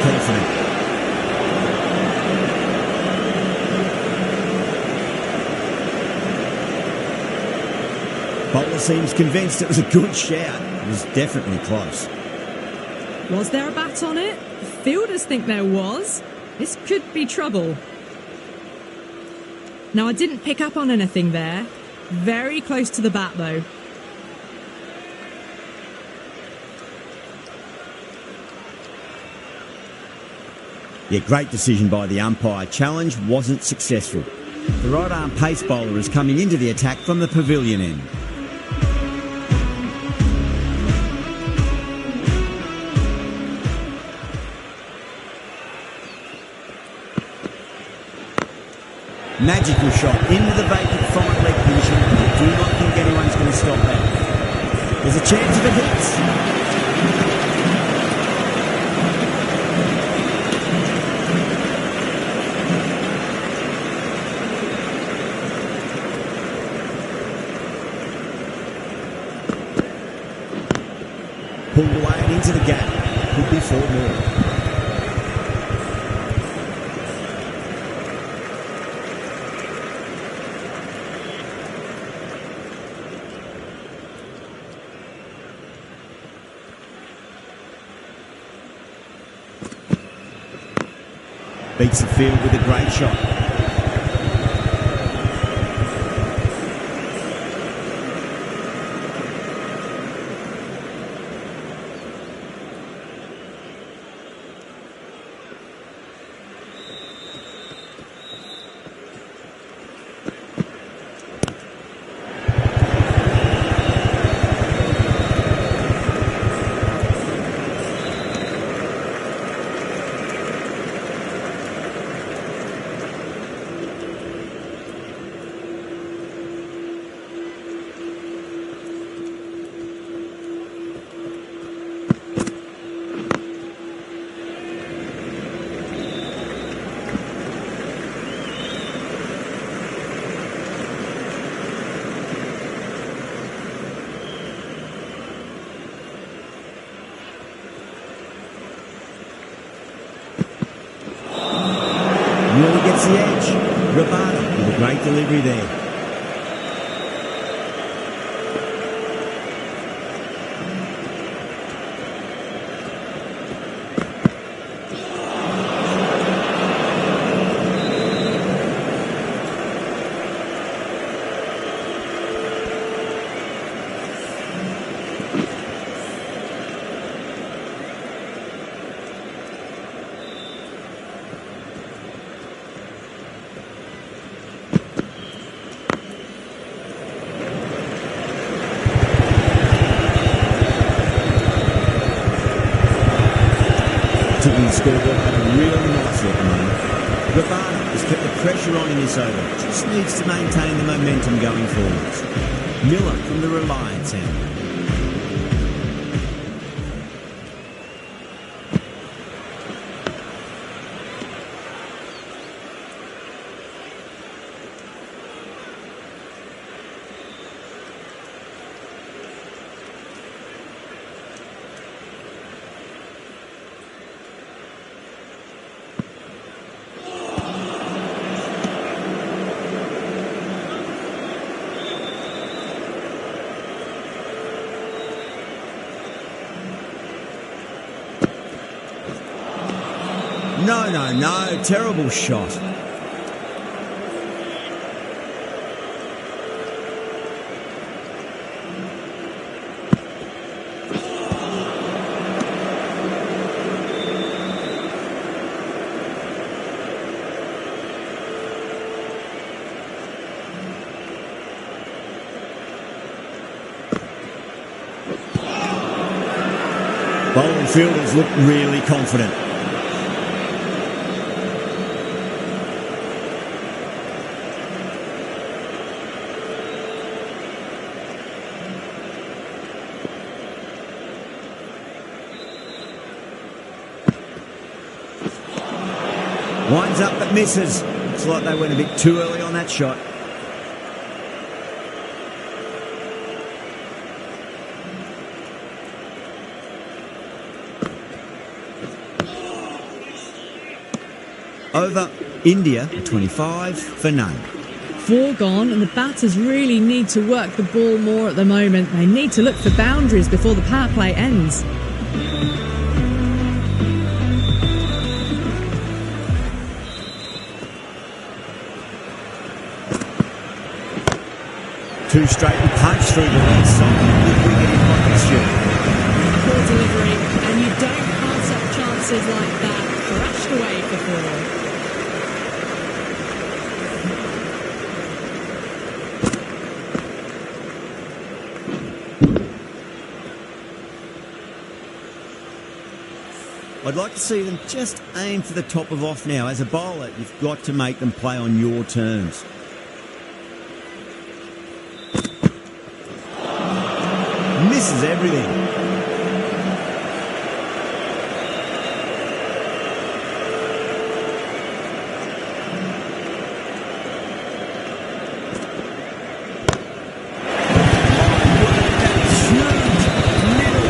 confident. Bowler seems convinced it was a good shout. It was definitely close. Was there a bat on it? The fielders think there was. This could be trouble. Now, I didn't pick up on anything there. Very close to the bat, though. Yeah, great decision by the umpire. Challenge wasn't successful. The right-arm pace bowler is coming into the attack from the pavilion end. Magical shot into the vacant fine leg position. I do not think anyone's going to stop that. There's a chance of it hits. Pulled away and into the gap. Could be 4 more. Beats the field with a great shot. Really gets the edge. Rabada with a great delivery there. Tipping the scoreboard had really nicely at the moment. Rabada has kept the pressure on in this over. Just needs to maintain the momentum going forwards. Miller from the Reliance end. No. Terrible shot. Bowling fielders look really confident. Winds up but misses. Looks like they went a bit too early on that shot. Over, India 25 for none. 4 gone, and the batters really need to work the ball more at the moment. They need to look for boundaries before the power play ends. Two straight and punch through the leg side. Good wicket in Wickets, Poor delivery, and you don't pass up chances like that. Thrashed away for 4. I'd like to see them just aim for the top of off now. As a bowler, you've got to make them play on your terms. Misses everything.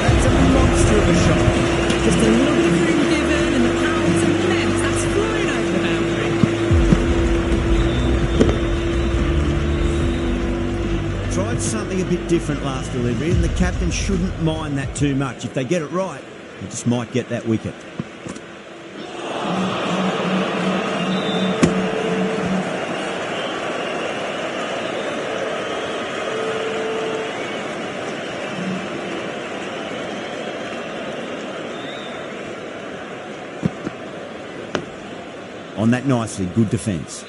That's a monster of a shot. Just a little bit of room given, and the power's immense. That's flown over the boundary. Tried something a bit different last delivery, and the captain shouldn't mind that too much. If they get it right, they just might get that wicket. On that nicely, good defence.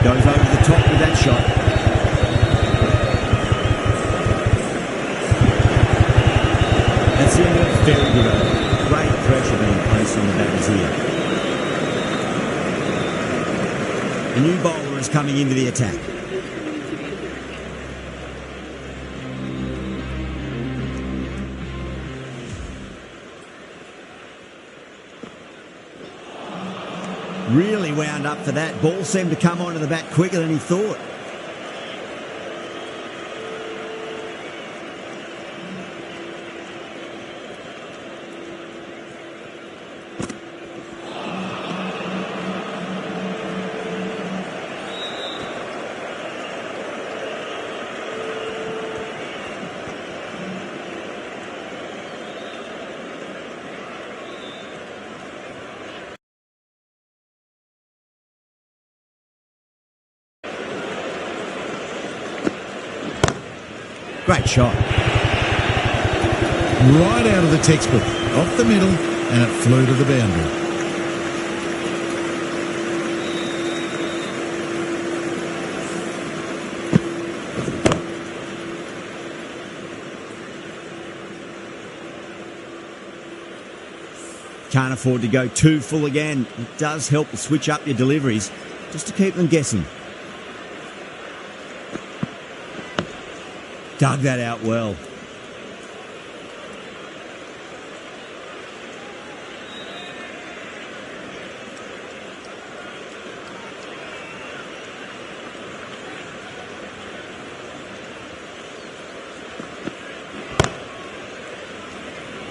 Goes over the top with that shot. That's the end of a very good over. Great pressure being placed on the batters here. A new bowler is coming into the attack. Really wound up for that. Ball seemed to come onto the bat quicker than he thought. Great shot. Right out of the textbook, off the middle, and it flew to the boundary. Can't afford to go too full again. It does help to switch up your deliveries, just to keep them guessing. Dug that out well.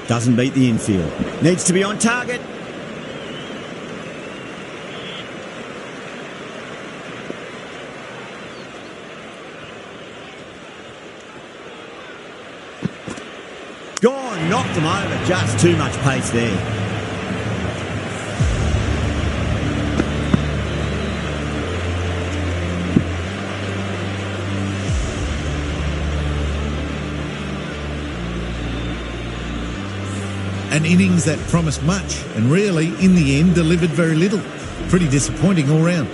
Doesn't beat the infield. Needs to be on target. Gone, knocked him over. Just too much pace there. An innings that promised much and really, in the end, delivered very little. Pretty disappointing all round.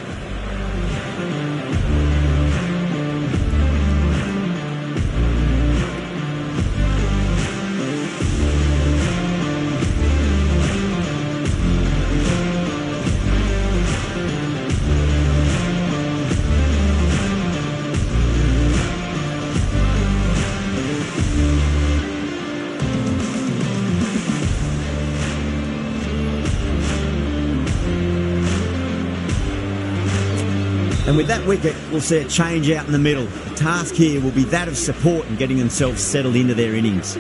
And with that wicket, we'll see a change out in the middle. The task here will be that of support and getting themselves settled into their innings.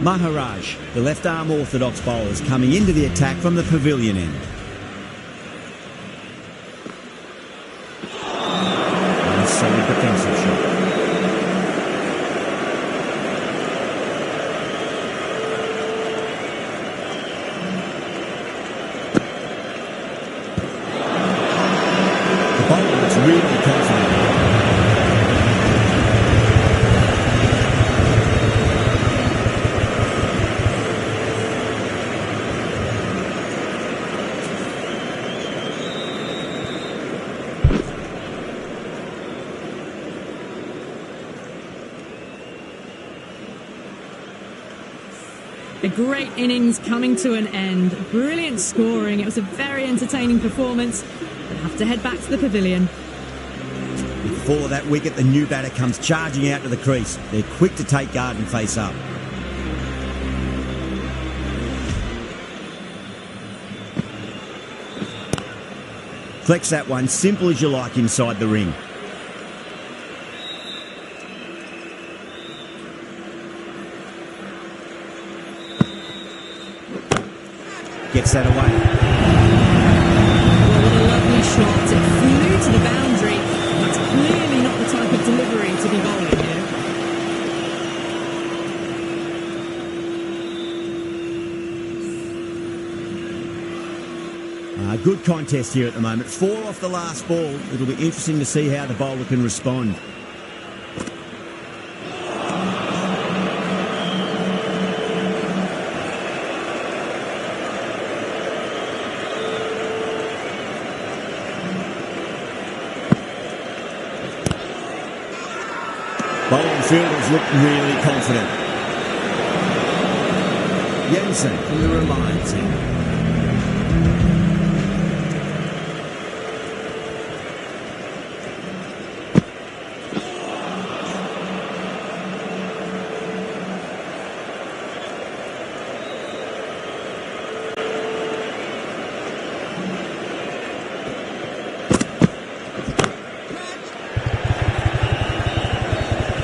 Maharaj, the left-arm orthodox bowlers, coming into the attack from the pavilion end. And a solid defensive shot. The bowler looks really confident. A great innings coming to an end. Brilliant scoring. It was a very entertaining performance. They'll have to head back to the pavilion. Before that wicket, the new batter comes charging out to the crease. They're quick to take guard and face up. Flex that one, simple as you like inside the ring. Gets that away. Well, what a lovely shot. It flew to the boundary. That's clearly not the type of delivery to be bowling here. Good contest here at the moment. 4 off the last ball. It'll be interesting to see how the bowler can respond. Bowling fielders look really confident. Jensen from the Reliance end.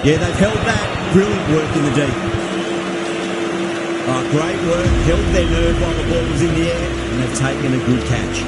Yeah, they've held that. Brilliant work in the deep. Oh, great work. Held their nerve while the ball was in the air, and they've taken a good catch.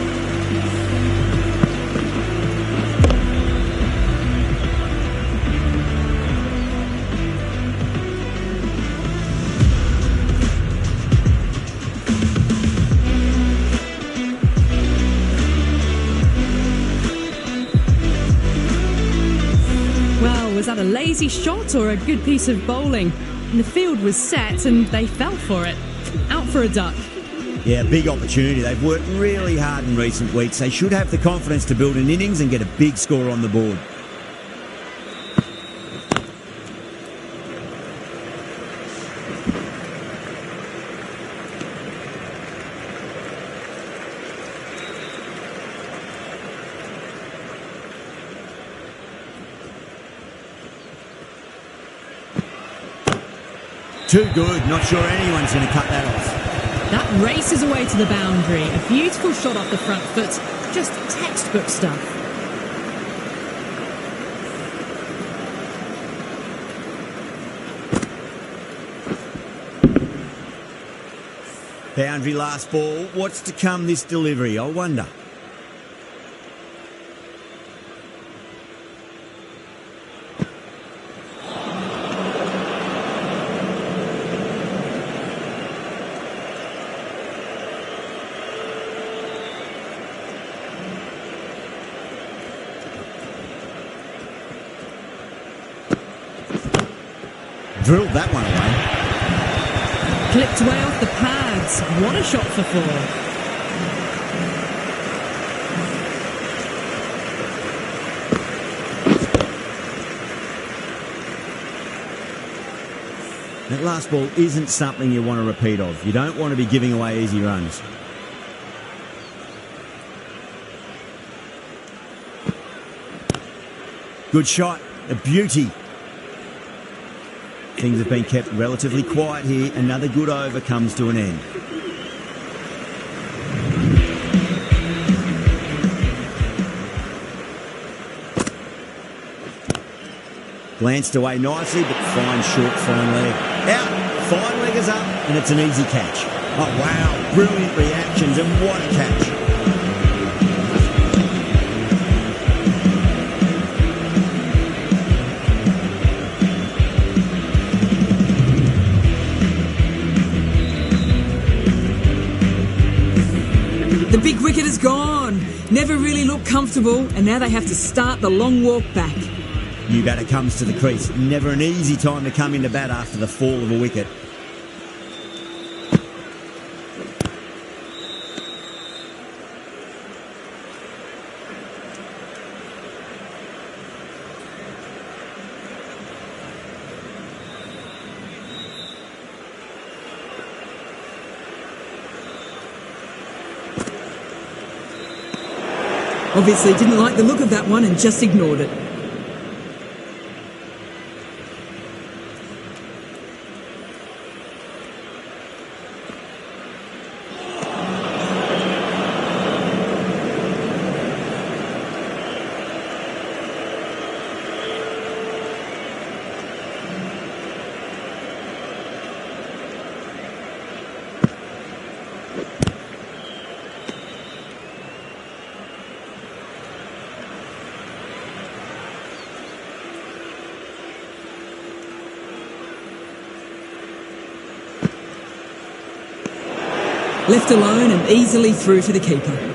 Was that a lazy shot or a good piece of bowling? And the field was set and they fell for it. Out for a duck. Yeah, big opportunity. They've worked really hard in recent weeks. They should have the confidence to build an innings and get a big score on the board. Too good. Not sure anyone's going to cut that off. That races away to the boundary. A beautiful shot off the front foot. Just textbook stuff. Boundary last ball. What's to come this delivery, I wonder? Drilled that one away. Clipped away off the pads. What a shot for 4. That last ball isn't something you want to repeat of. You don't want to be giving away easy runs. Good shot. A beauty. Things have been kept relatively quiet here. Another good over comes to an end. Glanced away nicely, but fine short fine leg. Out, fine leg is up, and it's an easy catch. Oh wow, brilliant reactions, and what a catch. The big wicket is gone. Never really looked comfortable, and now they have to start the long walk back. New batter comes to the crease. Never an easy time to come into bat after the fall of a wicket. Obviously didn't like the look of that one and just ignored it. Left alone and easily through to the keeper.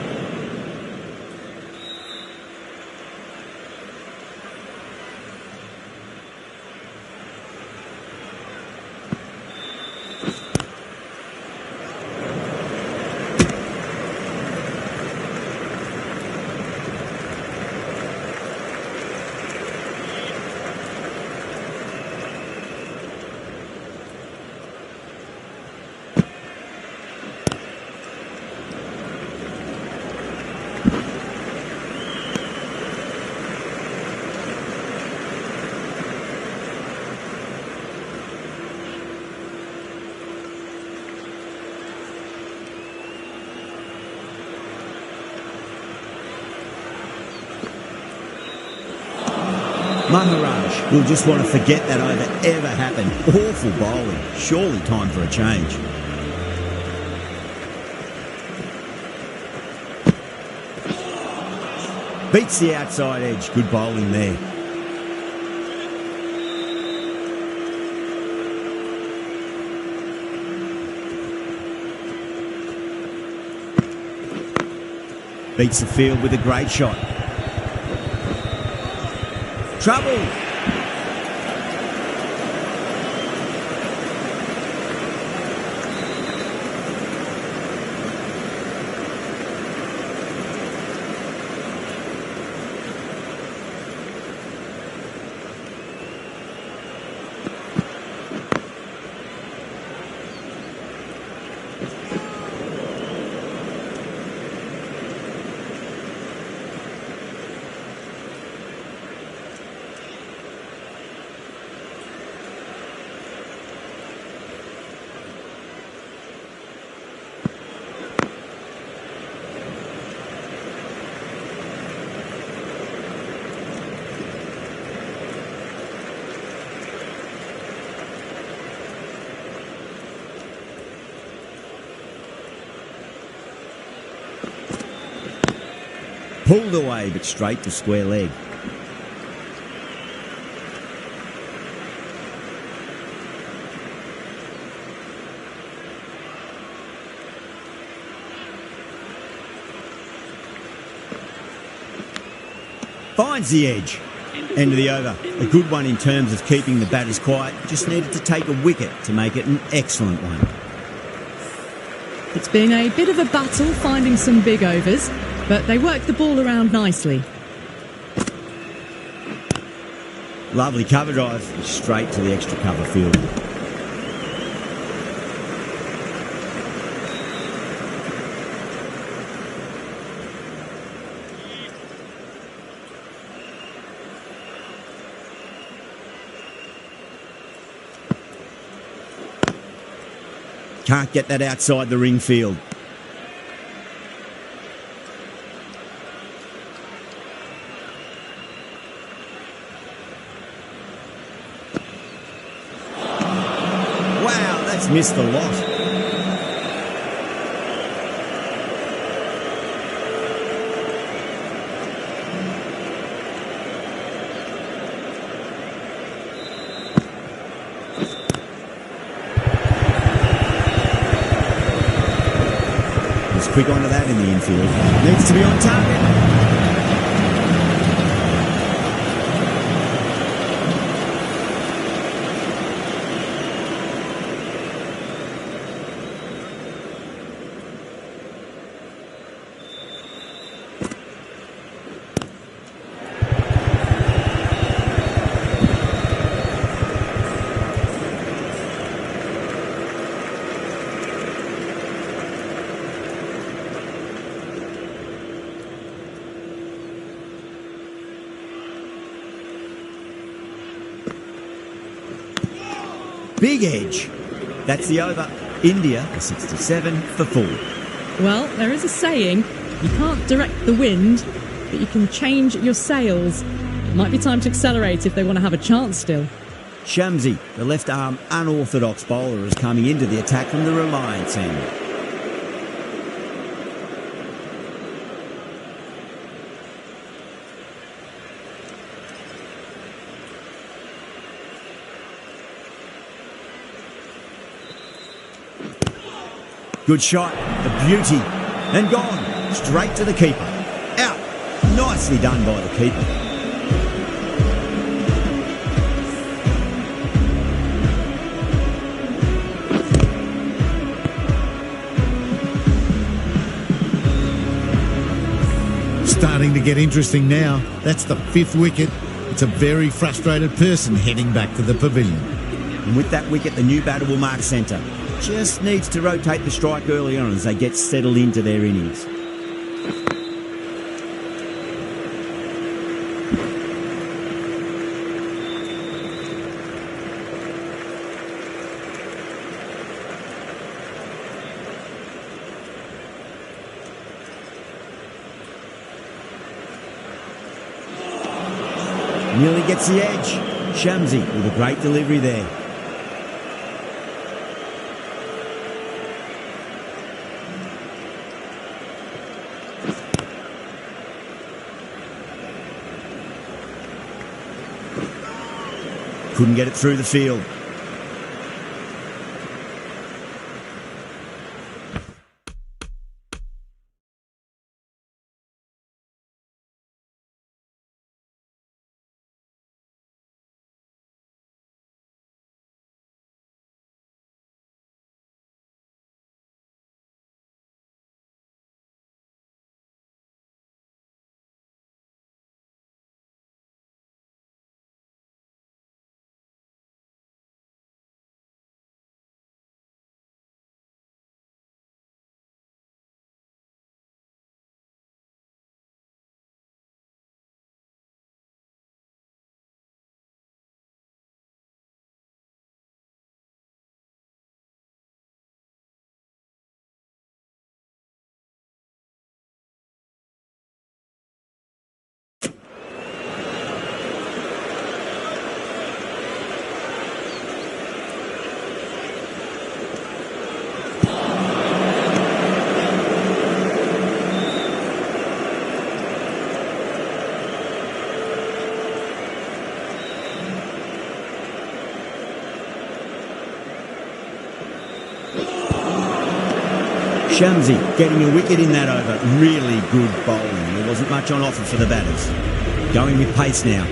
Maharaj will just want to forget that over ever happened. Awful bowling. Surely time for a change. Beats the outside edge. Good bowling there. Beats the field with a great shot. Trouble. Pulled away, but straight to square leg. Finds the edge. End of the over. A good one in terms of keeping the batters quiet. Just needed to take a wicket to make it an excellent one. It's been a bit of a battle finding some big overs, but they worked the ball around nicely. Lovely cover drive, straight to the extra cover field. Can't get that outside the ring field. just missed the lot. He's quick onto that in the infield. Needs to be on target. Big edge. That's the over. India are 67 for 4. Well, there is a saying, you can't direct the wind, but you can change your sails. It might be time to accelerate if they want to have a chance still. Shamsi, the left-arm unorthodox bowler, is coming into the attack from the Reliance end. Good shot, the beauty, and gone, straight to the keeper. Out, nicely done by the keeper. Starting to get interesting now. That's the 5th wicket. It's a very frustrated person heading back to the pavilion. And with that wicket, the new batter will mark centre. Just needs to rotate the strike early on as they get settled into their innings. Nearly gets the edge. Shamsi with a great delivery there. Couldn't get it through the field. Shamsi getting a wicket in that over. Really good bowling. There wasn't much on offer for the batters. Going with pace now.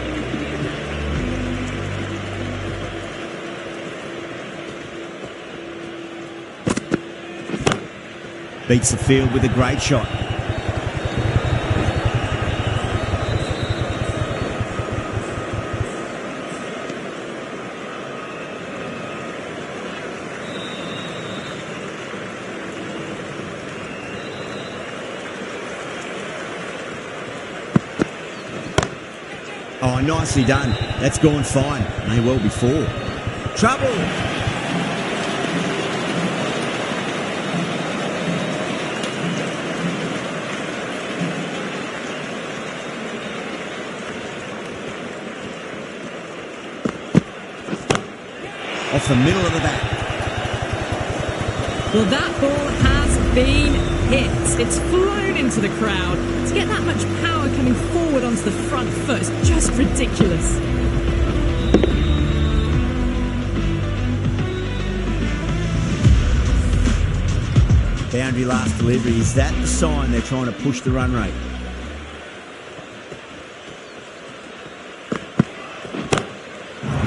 Beats the field with a great shot. Oh, nicely done. That's gone fine. May well be 4. Trouble! Off the middle of the bat. Well, that ball has been hit. It's flown into the crowd. To get that much power coming forward onto the front foot is just ridiculous. Boundary last delivery. Is that the sign they're trying to push the run rate?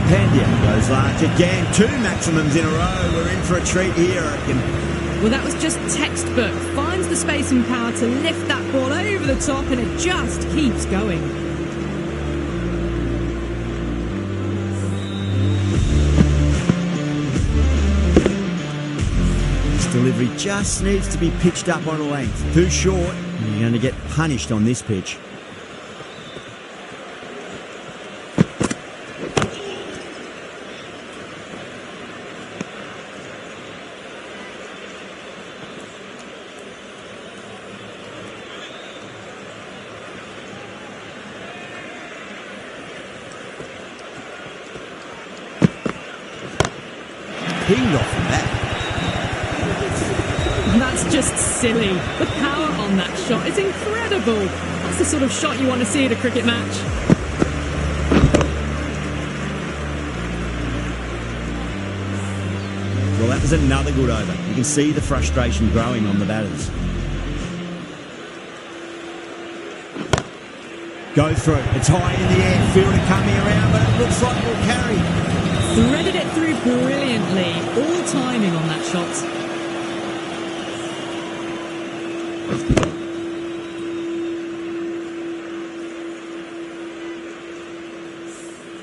Pandya goes large again. 2 maximums in a row. We're in for a treat here, I reckon. Well, that was just textbook. Finds the space and power to lift that ball over the top, and it just keeps going. This delivery just needs to be pitched up on a length. Too short, and you're going to get punished on this pitch. Pinged off from that. That's just silly. The power on that shot is incredible. That's the sort of shot you want to see at a cricket match. Well, that was another good over. You can see the frustration growing on the batters. Go through. It's high in the air. Fielder coming around, but it looks like it will carry. Threaded it through brilliantly. All timing on that shot.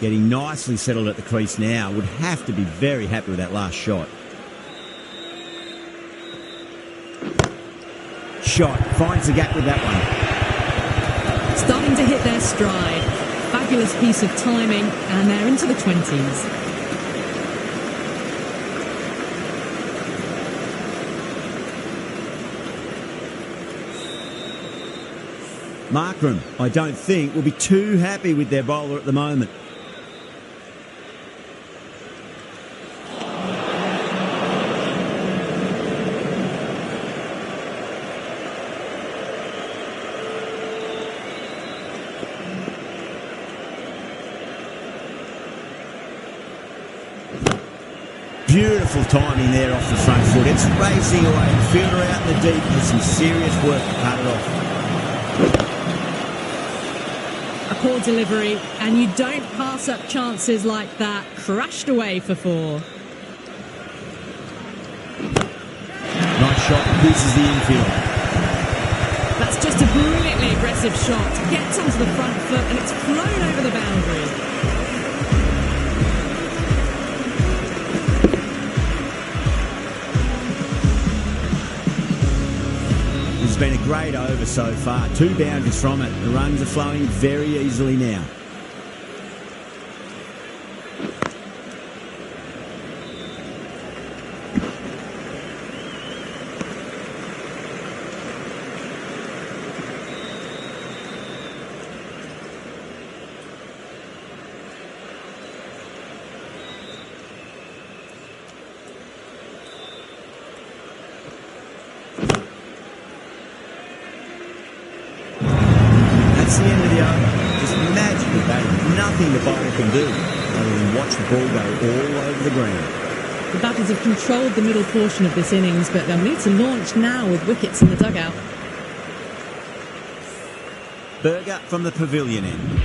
Getting nicely settled at the crease now. Would have to be very happy with that last shot. Shot. Finds the gap with that one. Starting to hit their stride. Fabulous piece of timing, and they're into the 20s. Markram, I don't think, will be too happy with their bowler at the moment. Beautiful timing there off the front foot. It's racing away. Fielder out in the deep with some serious work to cut it off. Poor delivery, and you don't pass up chances like that. Crashed away for 4. Nice shot, pierces the infield. That's just a brilliantly aggressive shot. Gets onto the front foot, and it's flown over the boundary. It's been a great over so far. 2 boundaries from it. The runs are flowing very easily now. That's the end of the over. Just magical batting. Nothing the bowler can do other than watch the ball go all over the ground. The batters have controlled the middle portion of this innings, but they'll need to launch now with wickets in the dugout. Berger from the pavilion end.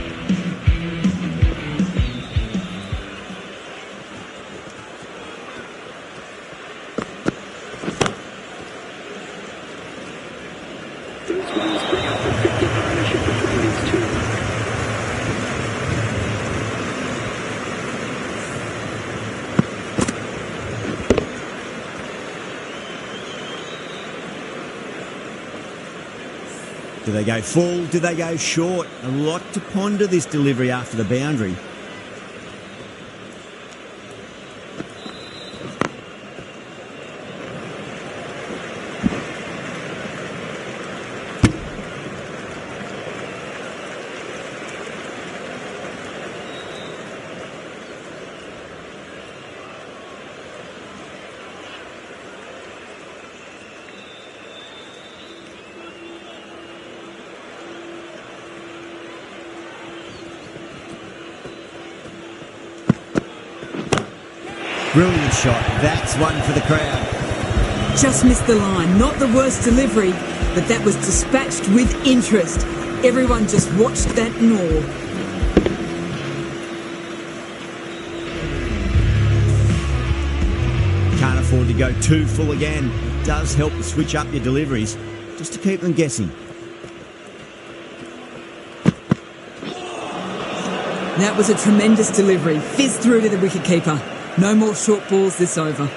Do they go full? Do they go short? A lot to ponder this delivery after the boundary. Brilliant shot. That's one for the crowd. Just missed the line. Not the worst delivery, but that was dispatched with interest. Everyone just watched that in awe. Can't afford to go too full again. It does help to switch up your deliveries, just to keep them guessing. That was a tremendous delivery. Fizzed through to the wicketkeeper. No more short balls this over.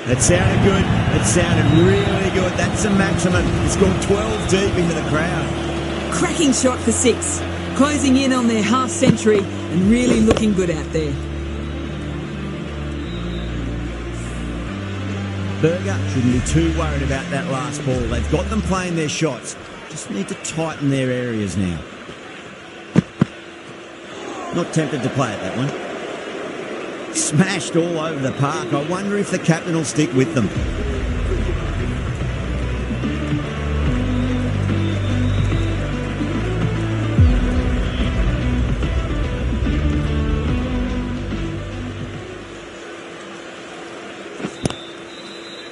It sounded good. It sounded really good. That's the maximum. It's gone 12 deep into the crowd. Cracking shot for 6. Closing in on their half century and really looking good out there. Berger shouldn't be too worried about that last ball. They've got them playing their shots. Just need to tighten their areas now. Not tempted to play it, that one. Smashed all over the park. I wonder if the captain will stick with them.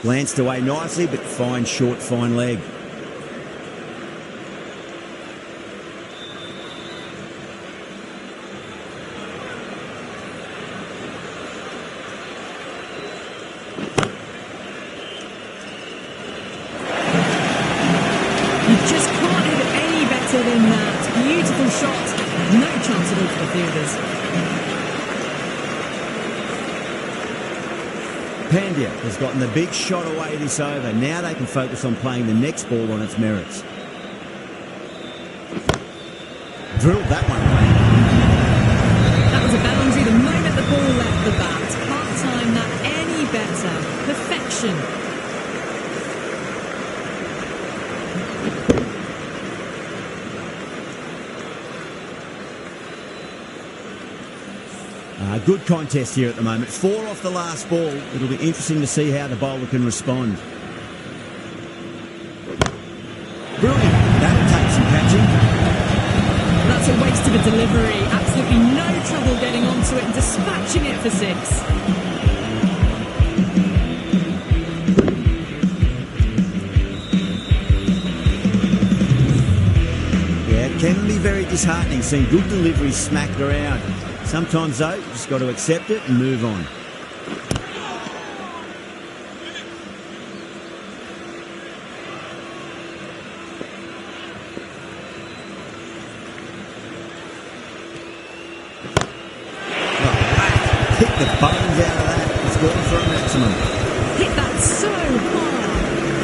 Glanced away nicely, but fine short, fine leg. You just can't hit it any better than that. Beautiful shot. No chance at all for the fielders. Pandya has gotten the big shot away this over. Now they can focus on playing the next ball on its merits. Drilled that one away. That was a boundary the moment the ball left the bat. Can't time that any better. Perfection. Good contest here at the moment. 4 off the last ball. It'll be interesting to see how the bowler can respond. Brilliant. That'll take some catching. That's a waste of a delivery. Absolutely no trouble getting onto it and dispatching it for 6. Yeah, it can be very disheartening seeing good deliveries smacked around. Sometimes, though, you've just got to accept it and move on. Hit the bones out of that. It's gone for a maximum. Hit that so hard.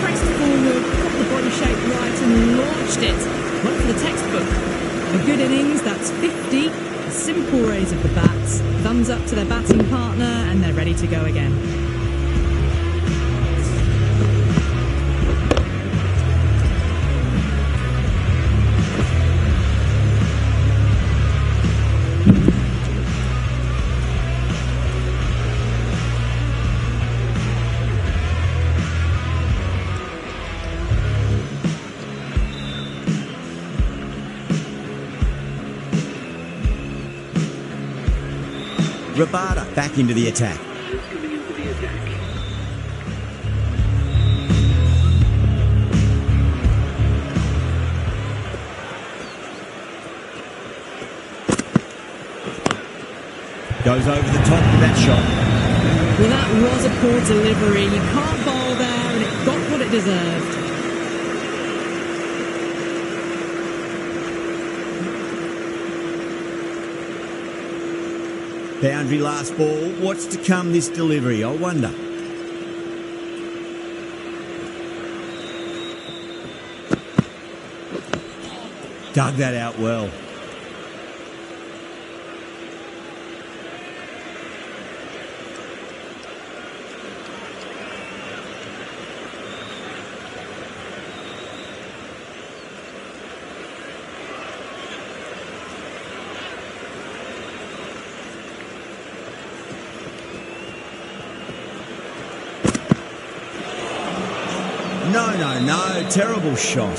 Pressed forward, got the body shape right and launched it. Went for the textbook. A good innings, that's 50. A simple raise of the bats. Thumbs up to their batting partner and they're ready to go again. Rabada back into the attack. Goes over the top of that shot. Well, that was a poor delivery. You can't bowl there and it got what it deserved. Boundary last ball. What's to come this delivery, I wonder? Dug that out well. No, terrible shot.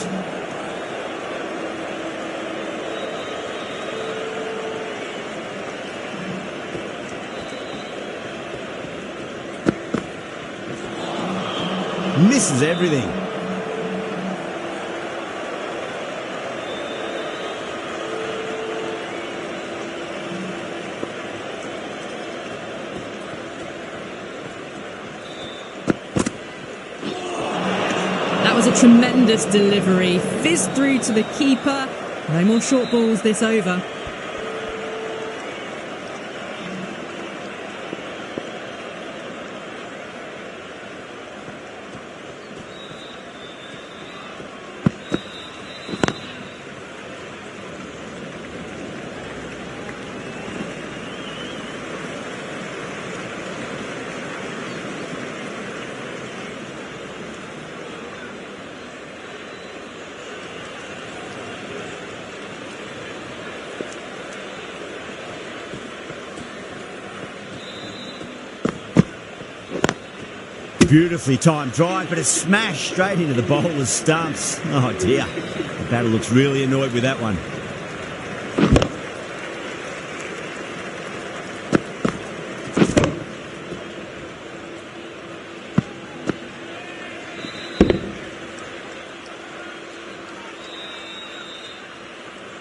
Misses everything. That was a tremendous delivery. Fizzed through to the keeper. No more short balls this over. Beautifully timed drive, but a smash straight into the bowler's stumps. Oh dear, the batter looks really annoyed with that one.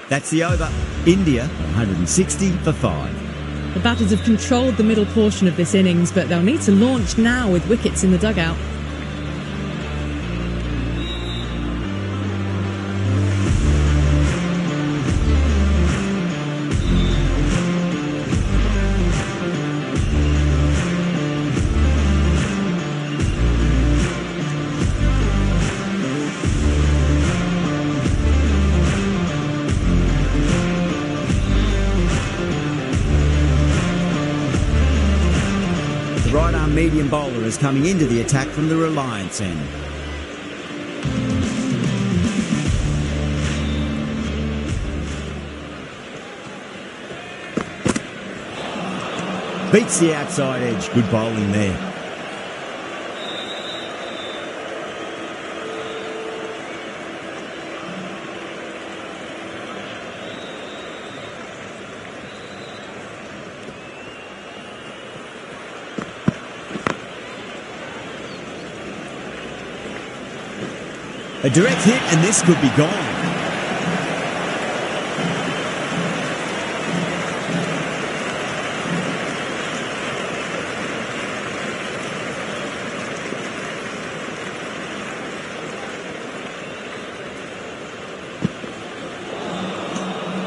That's the over. India 160 for 5. The batters have controlled the middle portion of this innings, but they'll need to launch now with wickets in the dugout. Right-arm medium bowler is coming into the attack from the Reliance end. Beats the outside edge. Good bowling there. A direct hit, and this could be gone.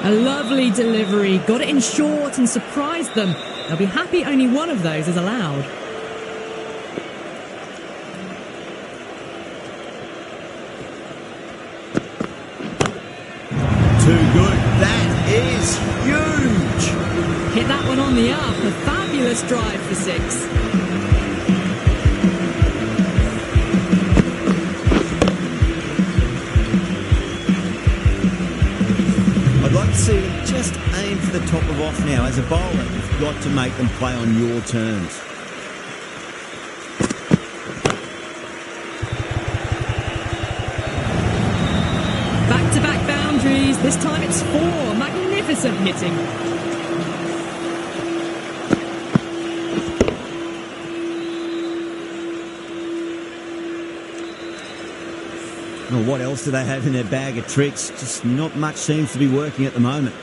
A lovely delivery. Got it in short and surprised them. They'll be happy only one of those is allowed. Too good. That is huge. Hit that one on the up. A fabulous drive for 6. I'd like to see them just aim for the top of off now. As a bowler, you've got to make them play on your terms. Back-to-back boundaries. This time it's 4. Magnificent hitting. Well, what else do they have in their bag of tricks? Just not much seems to be working at the moment.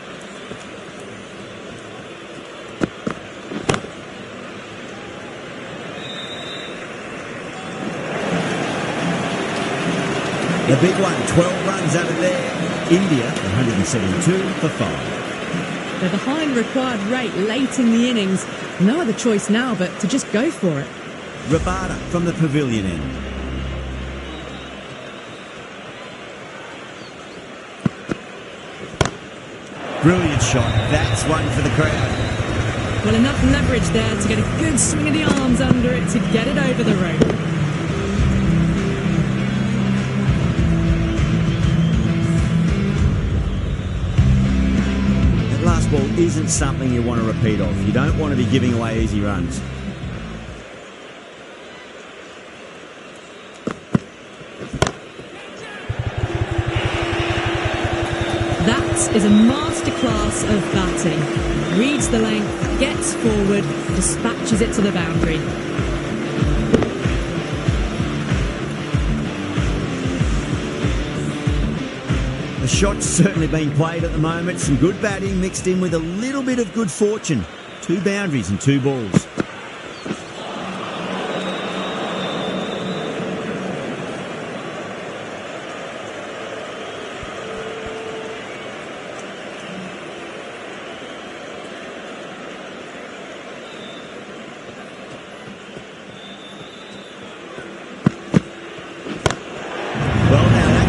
The big one, 12 runs out of there. India, 172 for 5. They're behind required rate late in the innings. No other choice now but to just go for it. Rabada from the pavilion end. Brilliant shot. That's one for the crowd. Well, enough leverage there to get a good swing of the arms under it to get it over the rope. That last ball isn't something you want to repeat of. You don't want to be giving away easy runs. That is a masterclass of batting. Reads the length, gets forward, dispatches it to the boundary. The shot's certainly being played at the moment. Some good batting mixed in with a little bit of good fortune. 2 boundaries and 2 balls.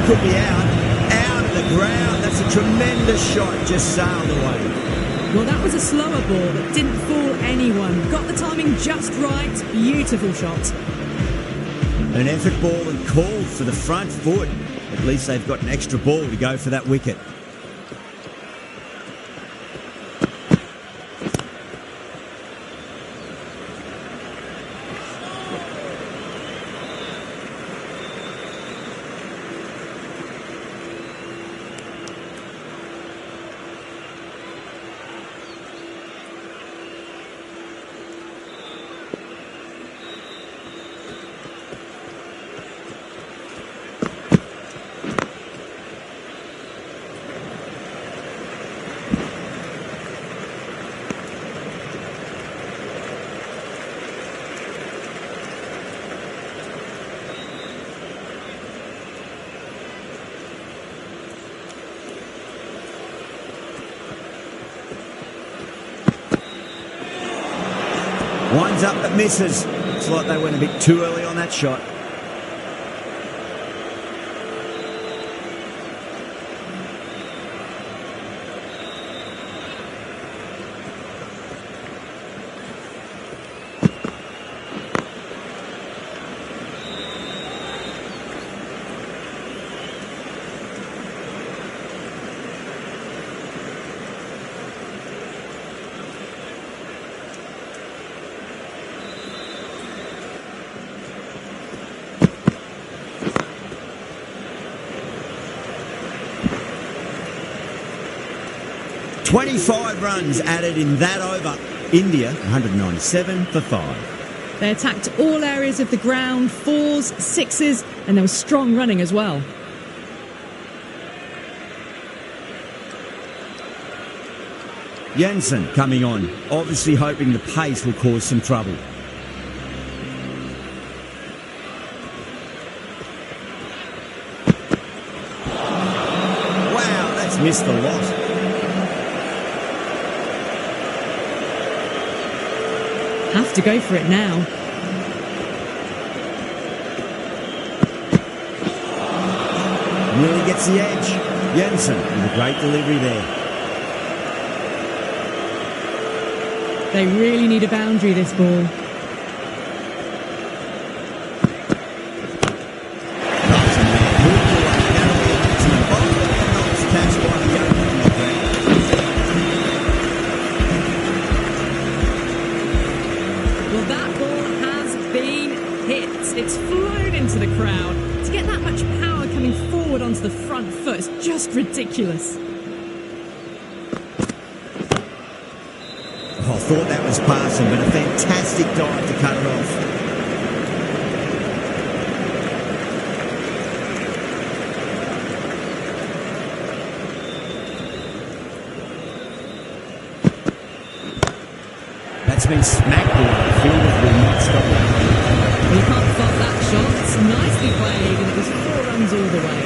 Could be out of the ground. That's a tremendous shot, just sailed away. Well, that was a slower ball that didn't fool anyone. Got the timing just right. Beautiful shot. An effort ball and called for the front foot. At least they've got an extra ball to go for that wicket. Winds up but misses. Looks like they went a bit too early on that shot. .25 runs added in that over. India 197 for 5. They attacked all areas of the ground, 4s, 6s, and there was strong running as well. Jensen coming on, obviously hoping the pace will cause some trouble. Wow, that's missed a lot. Have to go for it now. Nearly gets the edge. Jensen with a great delivery there. They really need a boundary, this ball. Well, that ball has been hit. It's flown into the crowd. To get that much power coming forward onto the front foot is just ridiculous. Oh, I thought that was passing, but a fantastic dive to cut it off. That's been smacked away. Fielders will not stop that. Well, you can't fault that shot. It's nicely played, and it was 4 runs all the way.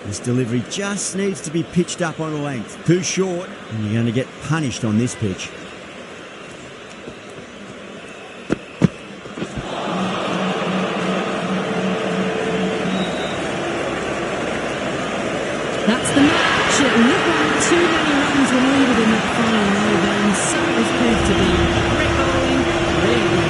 This delivery just needs to be pitched up on a length. Too short, and you're going to get punished on this pitch. That's the match. It looked like too many runs were needed in that final over, and so it was proved to be. Great bowling, really good.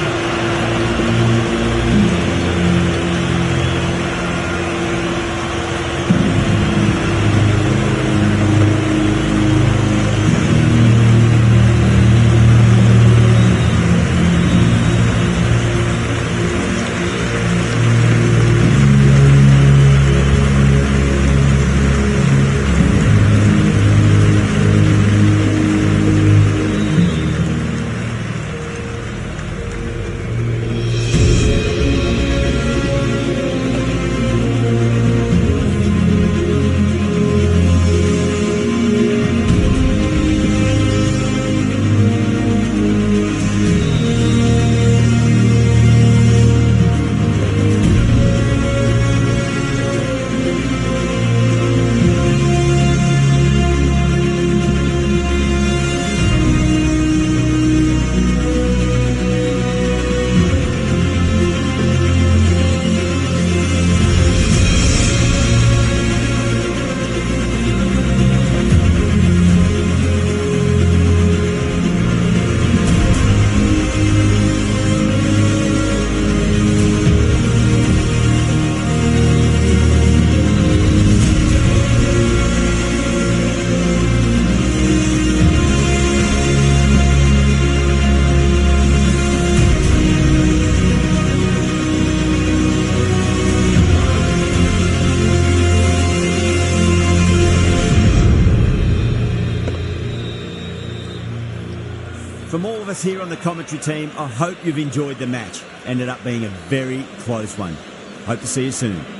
From all of us here on the commentary team, I hope you've enjoyed the match. Ended up being a very close one. Hope to see you soon.